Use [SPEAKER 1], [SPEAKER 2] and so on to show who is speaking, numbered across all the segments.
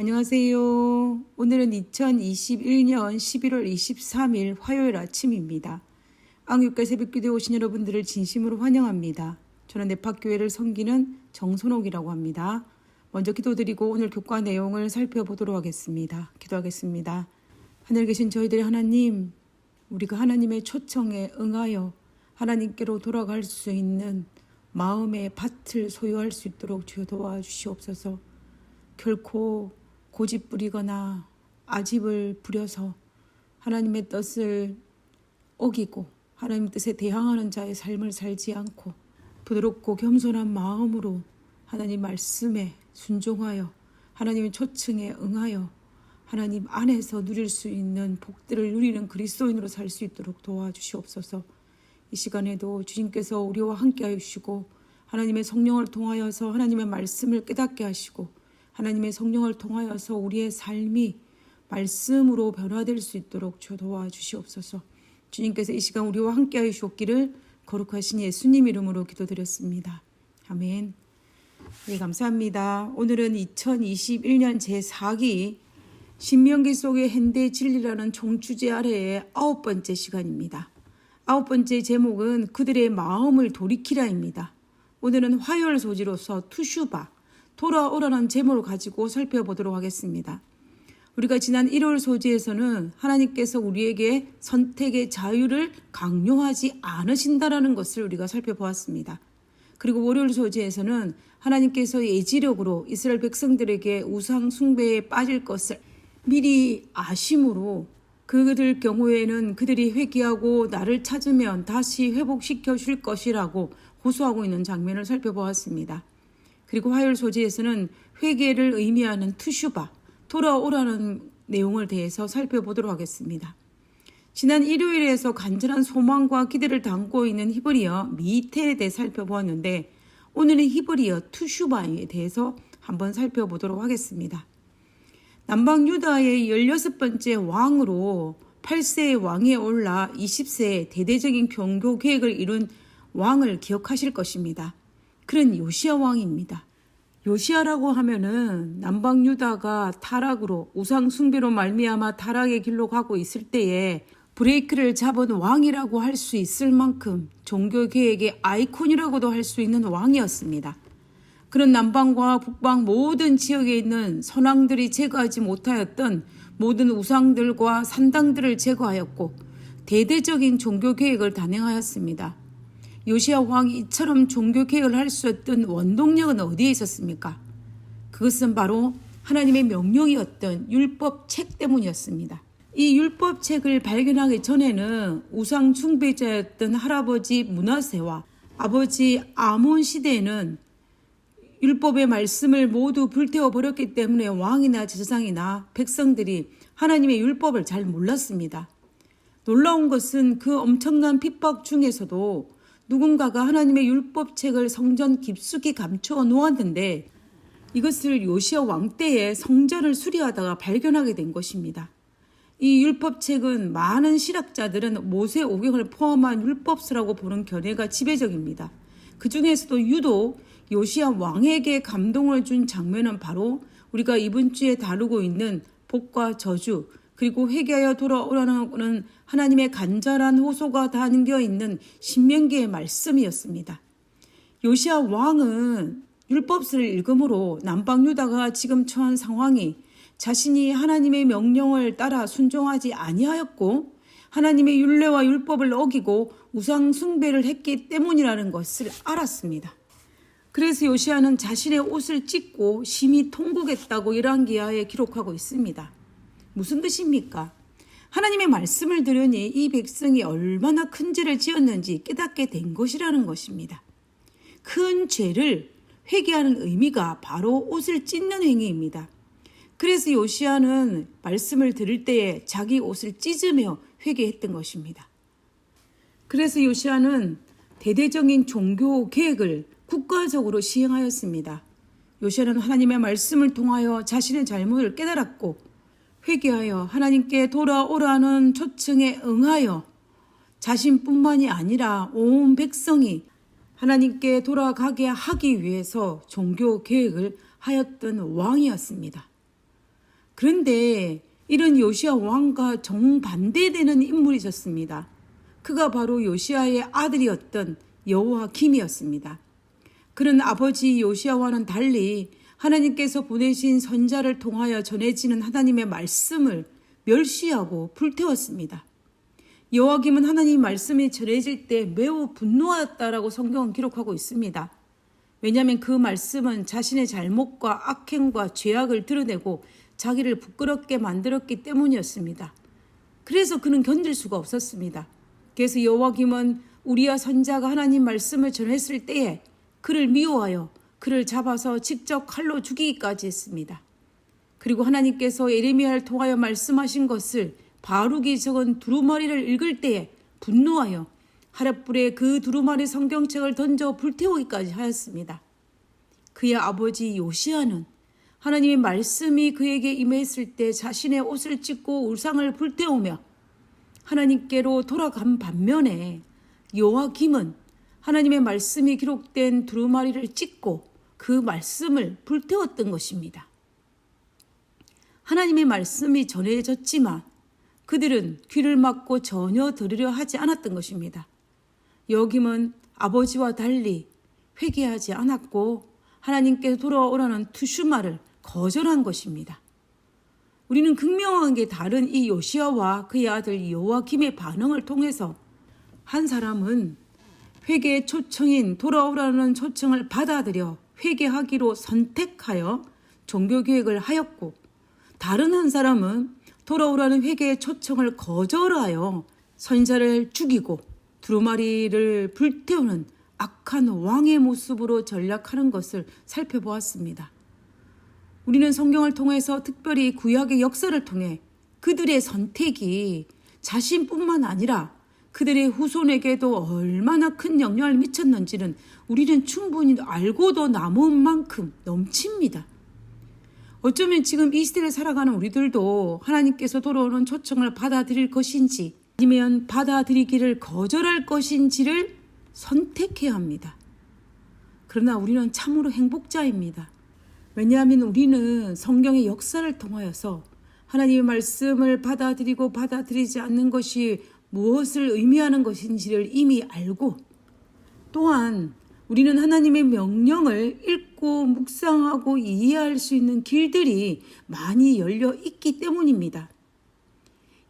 [SPEAKER 1] 안녕하세요. 오늘은 2021년 11월 23일 화요일 아침입니다. 안국교회 새벽기도에 오신 여러분들을 진심으로 환영합니다. 저는 내팍교회를 섬기는 정선옥이라고 합니다. 먼저 기도드리고 오늘 교과 내용을 살펴보도록 하겠습니다. 기도하겠습니다. 하늘에 계신 저희들의 하나님, 우리가 하나님의 초청에 응하여 하나님께로 돌아갈 수 있는 마음의 밭을 소유할 수 있도록 주여 도와주시옵소서. 결코 고집 부리거나 아집을 부려서 하나님의 뜻을 어기고 하나님의 뜻에 대항하는 자의 삶을 살지 않고 부드럽고 겸손한 마음으로 하나님 말씀에 순종하여 하나님의 초청에 응하여 하나님 안에서 누릴 수 있는 복들을 누리는 그리스도인으로 살 수 있도록 도와주시옵소서. 이 시간에도 주님께서 우리와 함께 하시고 하나님의 성령을 통하여서 하나님의 말씀을 깨닫게 하시고 하나님의 성령을 통하여서 우리의 삶이 말씀으로 변화될 수 있도록 주여 도와주시옵소서. 주님께서 이 시간 우리와 함께 하시옵기를 거룩하신 예수님 이름으로 기도드렸습니다. 아멘. 네, 감사합니다. 오늘은 2021년 제4기 신명기 속의 현대 진리라는 총주제 아래의 9번째 시간입니다. 9번째 제목은 그들의 마음을 돌이키라입니다. 오늘은 화요일 소지로서 투슈바, 돌아오라는 제목을 가지고 살펴보도록 하겠습니다. 우리가 지난 1월 소지에서는 하나님께서 우리에게 선택의 자유를 강요하지 않으신다라는 것을 우리가 살펴보았습니다. 그리고 월요일 소지에서는 하나님께서 예지력으로 이스라엘 백성들에게 우상 숭배에 빠질 것을 미리 아심으로 그들 경우에는 그들이 회개하고 나를 찾으면 다시 회복시켜 줄 것이라고 호소하고 있는 장면을 살펴보았습니다. 그리고 화요일 소지에서는 회개를 의미하는 투슈바, 돌아오라는 내용을 대해서 살펴보도록 하겠습니다. 지난 일요일에서 간절한 소망과 기대를 담고 있는 히브리어 미테에 대해 살펴보았는데 오늘은 히브리어 투슈바에 대해서 한번 살펴보도록 하겠습니다. 남방 유다의 16번째 왕으로 8세의 왕에 올라 20세의 대대적인 종교 계획을 이룬 왕을 기억하실 것입니다. 그는 요시야 왕입니다. 요시야라고 하면은 남방 유다가 타락으로 우상 숭배로 말미암아 타락의 길로 가고 있을 때에 브레이크를 잡은 왕이라고 할 수 있을 만큼 종교 개혁의 아이콘이라고도 할 수 있는 왕이었습니다. 그런 남방과 북방 모든 지역에 있는 선왕들이 제거하지 못하였던 모든 우상들과 산당들을 제거하였고 대대적인 종교 개혁을 단행하였습니다. 요시야 왕이 이처럼 종교 개혁을 할 수 있던 원동력은 어디에 있었습니까? 그것은 바로 하나님의 명령이었던 율법책 때문이었습니다. 이 율법책을 발견하기 전에는 우상 숭배자였던 할아버지 므낫세와 아버지 아몬 시대에는 율법의 말씀을 모두 불태워버렸기 때문에 왕이나 제사장이나 백성들이 하나님의 율법을 잘 몰랐습니다. 놀라운 것은 그 엄청난 핍박 중에서도 누군가가 하나님의 율법책을 성전 깊숙이 감추어 놓았는데 이것을 요시야 왕 때에 성전을 수리하다가 발견하게 된 것입니다. 이 율법책은 많은 신학자들은 모세 오경을 포함한 율법서라고 보는 견해가 지배적입니다. 그 중에서도 유독 요시야 왕에게 감동을 준 장면은 바로 우리가 이번 주에 다루고 있는 복과 저주 그리고 회개하여 돌아오라는 하나님의 간절한 호소가 담겨있는 신명기의 말씀이었습니다. 요시야 왕은 율법서를 읽음으로 남방 유다가 지금 처한 상황이 자신이 하나님의 명령을 따라 순종하지 아니하였고 하나님의 율례와 율법을 어기고 우상 숭배를 했기 때문이라는 것을 알았습니다. 그래서 요시야는 자신의 옷을 찢고 심히 통곡했다고 열왕기하에 기록하고 있습니다. 무슨 뜻입니까? 하나님의 말씀을 들으니 이 백성이 얼마나 큰 죄를 지었는지 깨닫게 된 것이라는 것입니다. 큰 죄를 회개하는 의미가 바로 옷을 찢는 행위입니다. 그래서 요시야는 말씀을 들을 때에 자기 옷을 찢으며 회개했던 것입니다. 그래서 요시야는 대대적인 종교 계획을 국가적으로 시행하였습니다. 요시야는 하나님의 말씀을 통하여 자신의 잘못을 깨달았고 회개하여 하나님께 돌아오라는 초청에 응하여 자신뿐만이 아니라 온 백성이 하나님께 돌아가게 하기 위해서 종교 계획을 하였던 왕이었습니다. 그런데 이런 요시야 왕과 정반대되는 인물이 있었습니다. 그가 바로 요시야의 아들이었던 여호야김이었습니다. 그는 아버지 요시야와는 달리 하나님께서 보내신 선자를 통하여 전해지는 하나님의 말씀을 멸시하고 불태웠습니다. 여호야김은 하나님 말씀이 전해질 때 매우 분노하였다라고 성경은 기록하고 있습니다. 왜냐하면 그 말씀은 자신의 잘못과 악행과 죄악을 드러내고 자기를 부끄럽게 만들었기 때문이었습니다. 그래서 그는 견딜 수가 없었습니다. 그래서 여호야김은 우리야 선자가 하나님 말씀을 전했을 때에 그를 미워하여 그를 잡아서 직접 칼로 죽이기까지 했습니다. 그리고 하나님께서 예레미야를 통하여 말씀하신 것을 바룩이 적은 두루마리를 읽을 때에 분노하여 하랏불에 그 두루마리 성경책을 던져 불태우기까지 하였습니다. 그의 아버지 요시야는 하나님의 말씀이 그에게 임했을 때 자신의 옷을 찢고 우상을 불태우며 하나님께로 돌아간 반면에 여호야김은 하나님의 말씀이 기록된 두루마리를 찢고 그 말씀을 불태웠던 것입니다. 하나님의 말씀이 전해졌지만 그들은 귀를 막고 전혀 들으려 하지 않았던 것입니다. 여호야김은 아버지와 달리 회개하지 않았고 하나님께 돌아오라는 투슈마를 거절한 것입니다. 우리는 극명하게 다른 이 요시야와 그의 아들 여호야김의 반응을 통해서 한 사람은 회개의 초청인 돌아오라는 초청을 받아들여 회개하기로 선택하여 종교개혁을 하였고, 다른 한 사람은 돌아오라는 회개의 초청을 거절하여 선지자를 죽이고 두루마리를 불태우는 악한 왕의 모습으로 전략하는 것을 살펴보았습니다. 우리는 성경을 통해서 특별히 구약의 역사를 통해 그들의 선택이 자신뿐만 아니라 그들의 후손에게도 얼마나 큰 영향을 미쳤는지는 우리는 충분히 알고도 남은 만큼 넘칩니다. 어쩌면 지금 이 시대를 살아가는 우리들도 하나님께서 돌아오는 초청을 받아들일 것인지 아니면 받아들이기를 거절할 것인지를 선택해야 합니다. 그러나 우리는 참으로 행복자입니다. 왜냐하면 우리는 성경의 역사를 통하여서 하나님의 말씀을 받아들이고 받아들이지 않는 것이 무엇을 의미하는 것인지를 이미 알고, 또한 우리는 하나님의 명령을 읽고 묵상하고 이해할 수 있는 길들이 많이 열려 있기 때문입니다.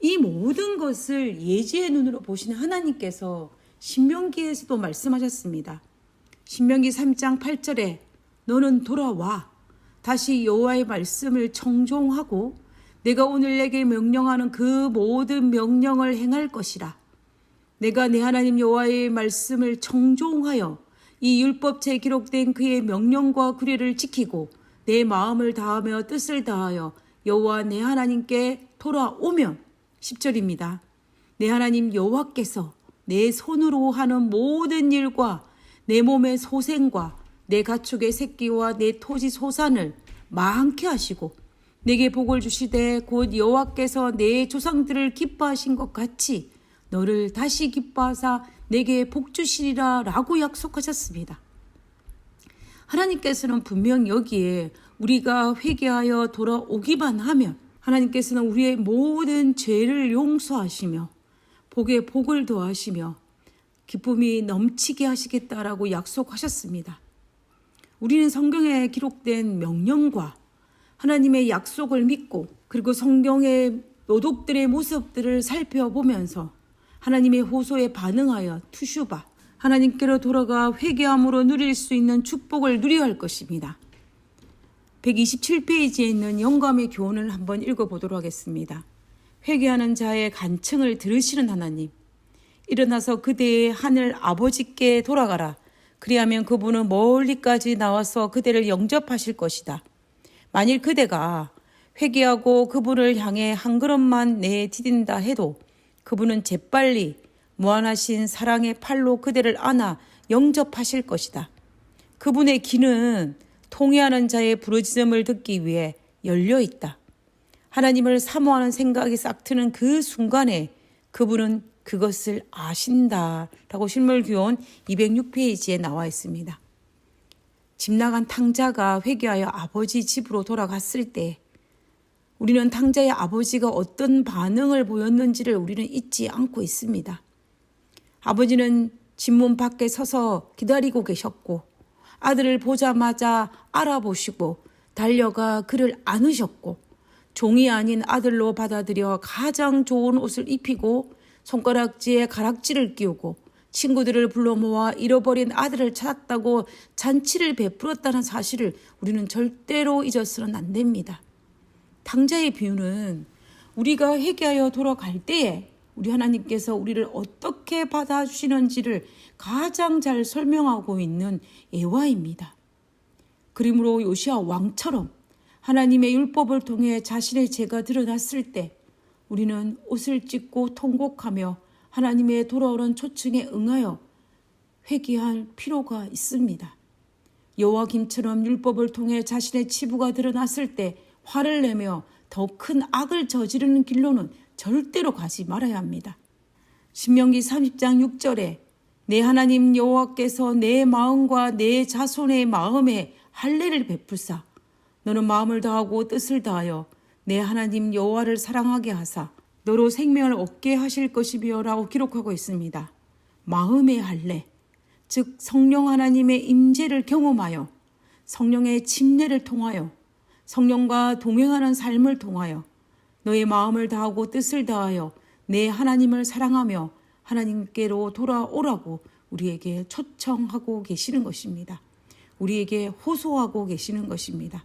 [SPEAKER 1] 이 모든 것을 예지의 눈으로 보시는 하나님께서 신명기에서도 말씀하셨습니다. 신명기 3장 8절에 너는 돌아와 다시 여호와의 말씀을 청종하고 내가 오늘 내게 명령하는 그 모든 명령을 행할 것이라. 내가 내 하나님 여호와의 말씀을 청종하여 이 율법책에 기록된 그의 명령과 규례를 지키고 내 마음을 다하며 뜻을 다하여 여호와 내 하나님께 돌아오면 10절입니다. 내 하나님 여호와께서 내 손으로 하는 모든 일과 내 몸의 소생과 내 가축의 새끼와 내 토지 소산을 많게 하시고 내게 복을 주시되 곧 여호와께서 내 조상들을 기뻐하신 것 같이 너를 다시 기뻐하사 내게 복 주시리라 라고 약속하셨습니다. 하나님께서는 분명 여기에 우리가 회개하여 돌아오기만 하면 하나님께서는 우리의 모든 죄를 용서하시며 복에 복을 더하시며 기쁨이 넘치게 하시겠다라고 약속하셨습니다. 우리는 성경에 기록된 명령과 하나님의 약속을 믿고 그리고 성경의 노독들의 모습들을 살펴보면서 하나님의 호소에 반응하여 투슈바, 하나님께로 돌아가 회개함으로 누릴 수 있는 축복을 누려야 할 것입니다. 127페이지에 있는 영감의 교훈을 한번 읽어보도록 하겠습니다. 회개하는 자의 간청을 들으시는 하나님, 일어나서 그대의 하늘 아버지께 돌아가라. 그리하면 그분은 멀리까지 나와서 그대를 영접하실 것이다. 만일 그대가 회개하고 그분을 향해 한 걸음만 내디딘다 해도 그분은 재빨리 무한하신 사랑의 팔로 그대를 안아 영접하실 것이다. 그분의 귀는 통회하는 자의 부르짖음을 듣기 위해 열려 있다. 하나님을 사모하는 생각이 싹트는 그 순간에 그분은 그것을 아신다 라고 실물교훈 206페이지에 나와 있습니다. 집 나간 탕자가 회개하여 아버지 집으로 돌아갔을 때 우리는 탕자의 아버지가 어떤 반응을 보였는지를 우리는 잊지 않고 있습니다. 아버지는 집문 밖에 서서 기다리고 계셨고 아들을 보자마자 알아보시고 달려가 그를 안으셨고 종이 아닌 아들로 받아들여 가장 좋은 옷을 입히고 손가락지에 가락지를 끼우고 친구들을 불러 모아 잃어버린 아들을 찾았다고 잔치를 베풀었다는 사실을 우리는 절대로 잊어서는 안 됩니다. 탕자의 비유는 우리가 회개하여 돌아갈 때에 우리 하나님께서 우리를 어떻게 받아주시는지를 가장 잘 설명하고 있는 예화입니다. 그러므로 요시야 왕처럼 하나님의 율법을 통해 자신의 죄가 드러났을 때 우리는 옷을 찢고 통곡하며 하나님의 돌아오는 초청에 응하여 회개할 필요가 있습니다. 여호와김처럼 율법을 통해 자신의 치부가 드러났을 때 화를 내며 더 큰 악을 저지르는 길로는 절대로 가지 말아야 합니다. 신명기 30장 6절에 내 하나님 여호와께서 내 마음과 내 자손의 마음에 할례를 베풀사 너는 마음을 다하고 뜻을 다하여 내 하나님 여호와를 사랑하게 하사 너로 생명을 얻게 하실 것이며 라고 기록하고 있습니다. 마음의 할례, 즉 성령 하나님의 임재를 경험하여 성령의 침례를 통하여 성령과 동행하는 삶을 통하여 너의 마음을 다하고 뜻을 다하여 내 하나님을 사랑하며 하나님께로 돌아오라고 우리에게 초청하고 계시는 것입니다. 우리에게 호소하고 계시는 것입니다.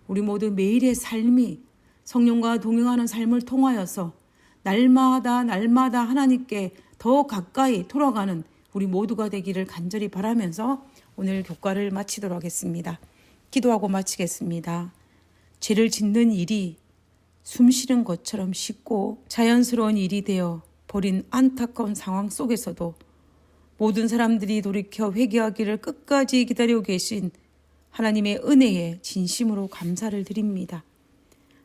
[SPEAKER 1] 우리 모두 매일의 삶이 성령과 동행하는 삶을 통하여서 날마다 하나님께 더 가까이 돌아가는 우리 모두가 되기를 간절히 바라면서 오늘 교과를 마치도록 하겠습니다. 기도하고 마치겠습니다. 죄를 짓는 일이 숨쉬는 것처럼 쉽고 자연스러운 일이 되어 버린 안타까운 상황 속에서도 모든 사람들이 돌이켜 회개하기를 끝까지 기다리고 계신 하나님의 은혜에 진심으로 감사를 드립니다.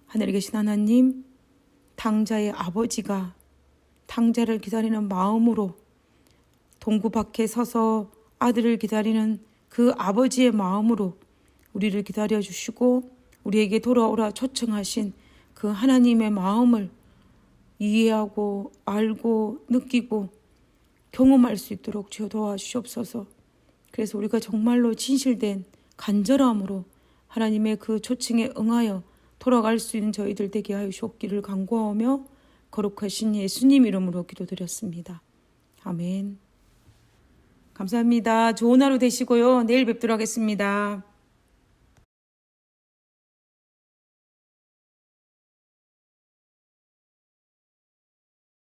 [SPEAKER 1] 하늘에 계신 하나님, 탕자의 아버지가 탕자를 기다리는 마음으로 동구 밖에 서서 아들을 기다리는 그 아버지의 마음으로 우리를 기다려 주시고 우리에게 돌아오라 초청하신 그 하나님의 마음을 이해하고 알고 느끼고 경험할 수 있도록 주여 도와주시옵소서. 그래서 우리가 정말로 진실된 간절함으로 하나님의 그 초청에 응하여 돌아갈 수 있는 저희들 되게 하여 주옵기를 간구하며 거룩하신 예수님 이름으로 기도드렸습니다. 아멘. 감사합니다. 좋은 하루 되시고요. 내일 뵙도록 하겠습니다.